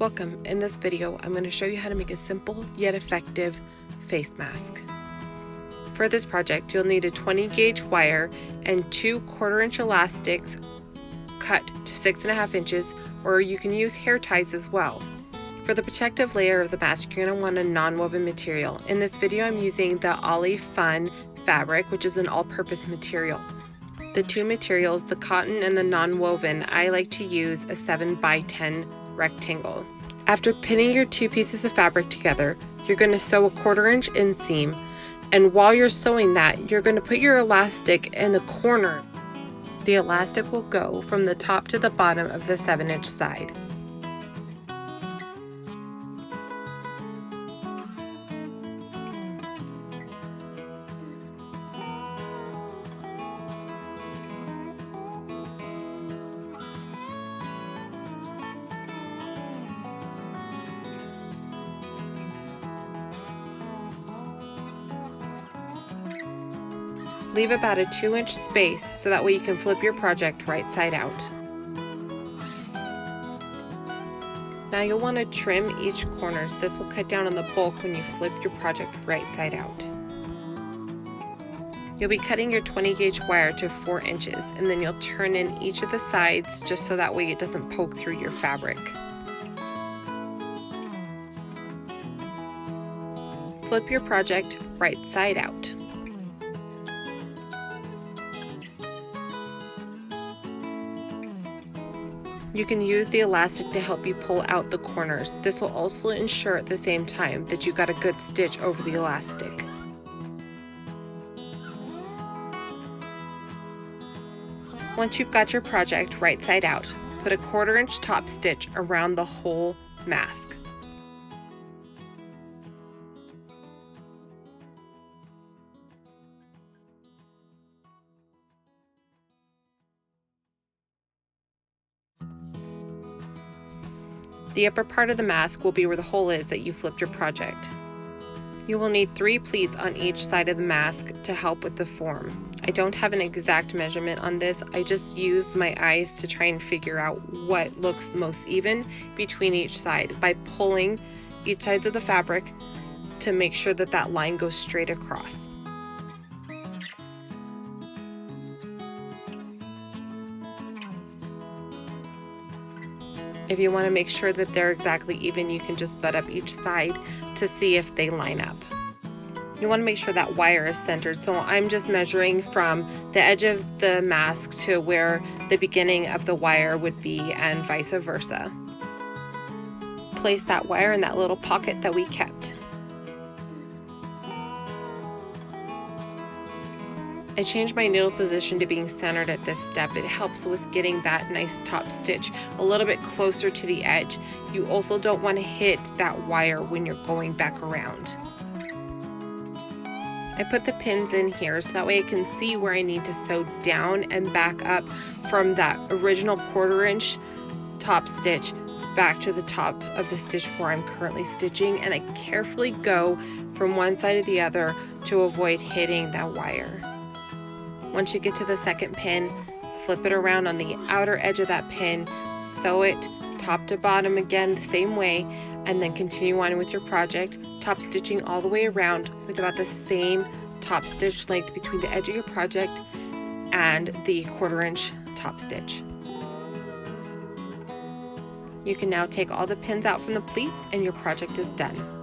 Welcome. In this video, I'm going to show you how to make a simple yet effective face mask. For this project, you'll need a 20 gauge wire and 2 1/4-inch elastics cut to 6.5 inches, or you can use hair ties as well. For the protective layer of the mask, you're going to want a non-woven material. In this video, I'm using the Oly-fun fabric, which is an all-purpose material. The two materials, the cotton and the non-woven, I like to use a 7x10 rectangle. After pinning your two pieces of fabric together, you're going to sew a 1/4-inch inseam, and while you're sewing that, you're going to put your elastic in the corner. The elastic will go from the top to the bottom of the 7-inch side. Leave about a 2-inch space so that way you can flip your project right side out. Now you'll want to trim each corners. This will cut down on the bulk when you flip your project right side out. You'll be cutting your 20 gauge wire to 4 inches, and then you'll turn in each of the sides just so that way it doesn't poke through your fabric. Flip your project right side out. You can use the elastic to help you pull out the corners. This will also ensure at the same time that you got a good stitch over the elastic. Once you've got your project right side out, put a 1/4-inch top stitch around the whole mask. The upper part of the mask will be where the hole is that you flipped your project. You will need 3 pleats on each side of the mask to help with the form. I don't have an exact measurement on this, I just use my eyes to try and figure out what looks most even between each side by pulling each side of the fabric to make sure that that line goes straight across. If you want to make sure that they're exactly even, you can just butt up each side to see if they line up. You want to make sure that wire is centered, so I'm just measuring from the edge of the mask to where the beginning of the wire would be, and vice versa. Place that wire in that little pocket that we kept. I changed my needle position to being centered at this step. It helps with getting that nice top stitch a little bit closer to the edge. You also don't want to hit that wire when you're going back around. I put the pins in here so that way I can see where I need to sew down and back up from that original 1/4-inch top stitch back to the top of the stitch where I'm currently stitching, and I carefully go from one side to the other to avoid hitting that wire. Once you get to the second pin, flip it around on the outer edge of that pin, sew it top to bottom again the same way, and then continue on with your project, top stitching all the way around with about the same top stitch length between the edge of your project and the 1/4-inch top stitch. You can now take all the pins out from the pleats and your project is done.